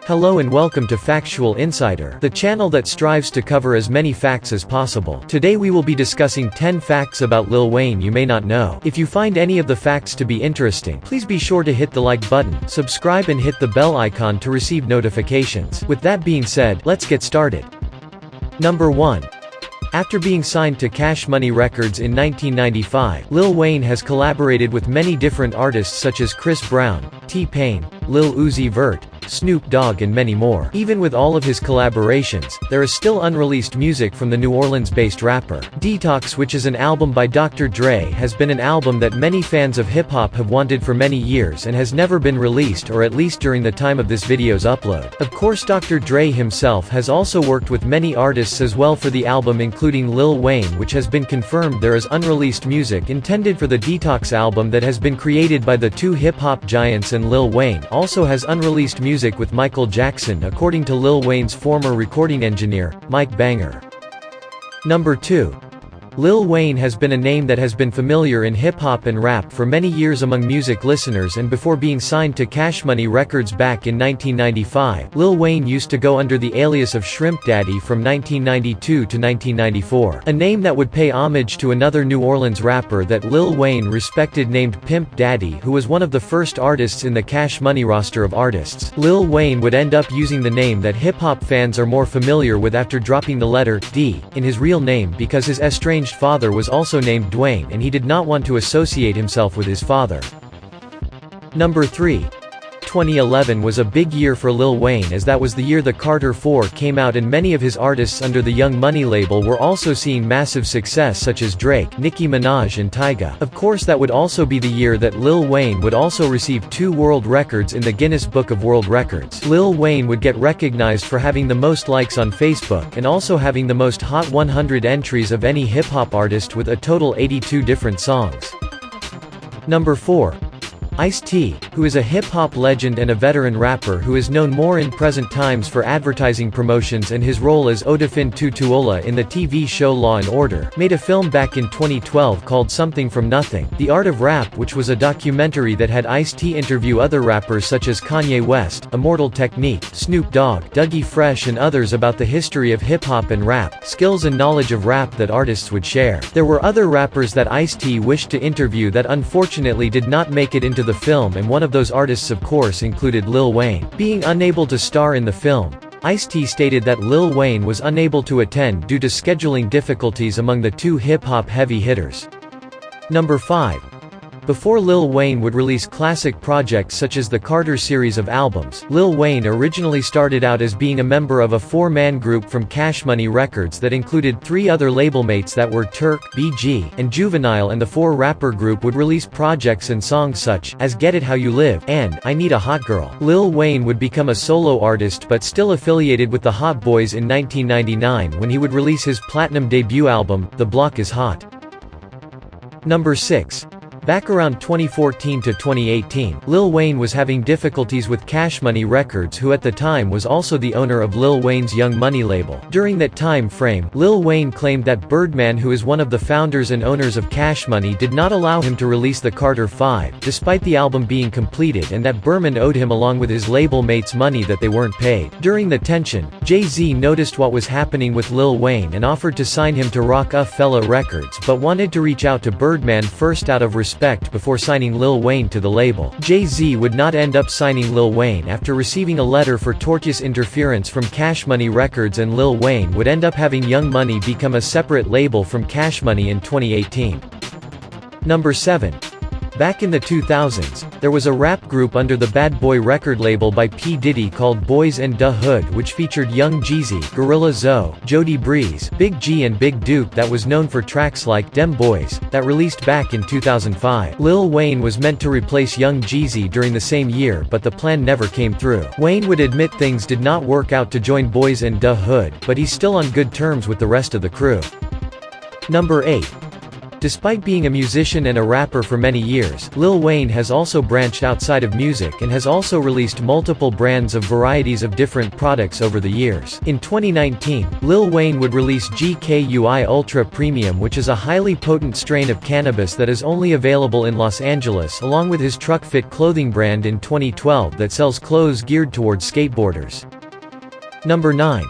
Hello and welcome to Factual Insider, the channel that strives to cover as many facts as possible. Today we will be discussing 10 facts about Lil Wayne you may not know. If you find any of the facts to be interesting, please be sure to hit the like button, subscribe and hit the bell icon to receive notifications. With that being said, let's get started. Number 1. After being signed to Cash Money Records in 1995, Lil Wayne has collaborated with many different artists such as Chris Brown, T-Pain, Lil Uzi Vert, Snoop Dogg and many more. Even with all of his collaborations, there is still unreleased music from the New Orleans-based rapper. Detox, which is an album by Dr. Dre, has been an album that many fans of hip-hop have wanted for many years and has never been released, or at least during the time of this video's upload. Of course, Dr. Dre himself has also worked with many artists as well for the album, including Lil Wayne, which has been confirmed there is unreleased music intended for the Detox album that has been created by the two hip-hop giants, and Lil Wayne also has unreleased music with Michael Jackson, according to Lil Wayne's former recording engineer, Mike Banger. Number 2. Lil Wayne has been a name that has been familiar in hip-hop and rap for many years among music listeners, and before being signed to Cash Money Records back in 1995, Lil Wayne used to go under the alias of Shrimp Daddy from 1992 to 1994, a name that would pay homage to another New Orleans rapper that Lil Wayne respected named Pimp Daddy, who was one of the first artists in the Cash Money roster of artists. Lil Wayne would end up using the name that hip-hop fans are more familiar with after dropping the letter D in his real name because his estranged father was also named Dwayne and he did not want to associate himself with his father. Number 3. 2011 was a big year for Lil Wayne, as that was the year the Carter 4 came out, and many of his artists under the Young Money label were also seeing massive success, such as Drake, Nicki Minaj and Tyga. Of course, that would also be the year that Lil Wayne would also receive 2 world records in the Guinness Book of World Records. Lil Wayne would get recognized for having the most likes on Facebook and also having the most Hot 100 entries of any hip-hop artist with a total 82 different songs. Number 4. Ice-T, who is a hip-hop legend and a veteran rapper who is known more in present times for advertising promotions and his role as Odafin Tutuola in the TV show Law & Order, made a film back in 2012 called Something from Nothing, The Art of Rap, which was a documentary that had Ice-T interview other rappers such as Kanye West, Immortal Technique, Snoop Dogg, Dougie Fresh and others about the history of hip-hop and rap, skills and knowledge of rap that artists would share. There were other rappers that Ice-T wished to interview that unfortunately did not make it into the film, and one of those artists of course included Lil Wayne. Being unable to star in the film, Ice-T stated that Lil Wayne was unable to attend due to scheduling difficulties among the two hip-hop heavy hitters. Number 5. Before Lil Wayne would release classic projects such as the Carter series of albums, Lil Wayne originally started out as being a member of a 4-man group from Cash Money Records that included 3 other label mates that were Turk, BG, and Juvenile, and the 4-rapper group would release projects and songs such as Get It How You Live and I Need a Hot Girl. Lil Wayne would become a solo artist but still affiliated with the Hot Boys in 1999 when he would release his platinum debut album, The Block Is Hot. Number 6. Back around 2014 to 2018, Lil Wayne was having difficulties with Cash Money Records, who at the time was also the owner of Lil Wayne's Young Money label. During that time frame, Lil Wayne claimed that Birdman, who is one of the founders and owners of Cash Money, did not allow him to release the Carter 5, despite the album being completed, and that Berman owed him along with his label mates money that they weren't paid. During the tension, Jay-Z noticed what was happening with Lil Wayne and offered to sign him to Rockefeller Records, but wanted to reach out to Birdman first out of respect before signing Lil Wayne to the label. Jay-Z would not end up signing Lil Wayne after receiving a letter for tortious interference from Cash Money Records, and Lil Wayne would end up having Young Money become a separate label from Cash Money in 2018. Number 7. Back in the 2000s, there was a rap group under the Bad Boy record label by P. Diddy called Boys and Da Hood, which featured Young Jeezy, Gorilla Zoe, Jody Breeze, Big G and Big Duke, that was known for tracks like Dem Boys, that released back in 2005. Lil Wayne was meant to replace Young Jeezy during the same year, but the plan never came through. Wayne would admit things did not work out to join Boys and Da Hood, but he's still on good terms with the rest of the crew. Number 8. Despite being a musician and a rapper for many years, Lil Wayne has also branched outside of music and has also released multiple brands of varieties of different products over the years. In 2019, Lil Wayne would release GKUI Ultra Premium, which is a highly potent strain of cannabis that is only available in Los Angeles, along with his Truck Fit clothing brand in 2012 that sells clothes geared towards skateboarders. Number 9.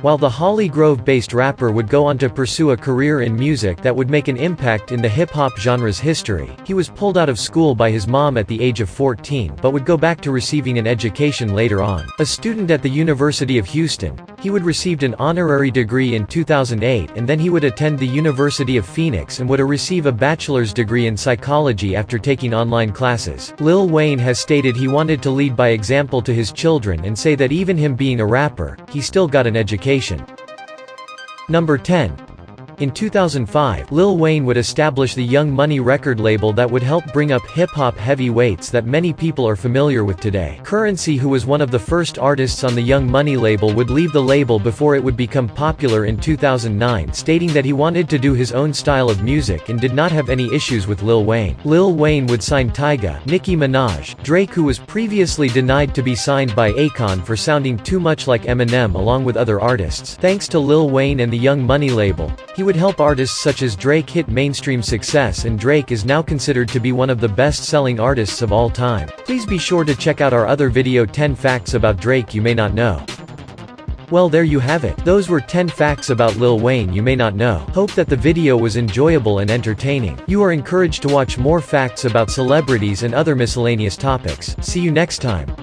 While the Holly Grove-based rapper would go on to pursue a career in music that would make an impact in the hip-hop genre's history, he was pulled out of school by his mom at the age of 14 but would go back to receiving an education later on. A student at the University of Houston, he would receive an honorary degree in 2008 and then he would attend the University of Phoenix and would receive a bachelor's degree in psychology after taking online classes. Lil Wayne has stated he wanted to lead by example to his children and say that even him being a rapper, he still got an education. Number 10. In 2005, Lil Wayne would establish the Young Money record label that would help bring up hip-hop heavyweights that many people are familiar with today. Currency, who was one of the first artists on the Young Money label, would leave the label before it would become popular in 2009, stating that he wanted to do his own style of music and did not have any issues with Lil Wayne. Lil Wayne would sign Tyga, Nicki Minaj, Drake, who was previously denied to be signed by Akon for sounding too much like Eminem, along with other artists. Thanks to Lil Wayne and the Young Money label, he would help artists such as Drake hit mainstream success, and Drake is now considered to be one of the best-selling artists of all time. Please be sure to check out our other video, 10 facts about Drake you may not know. Well, there you have it. Those were 10 facts about Lil Wayne you may not know. Hope that the video was enjoyable and entertaining. You are encouraged to watch more facts about celebrities and other miscellaneous topics. See you next time.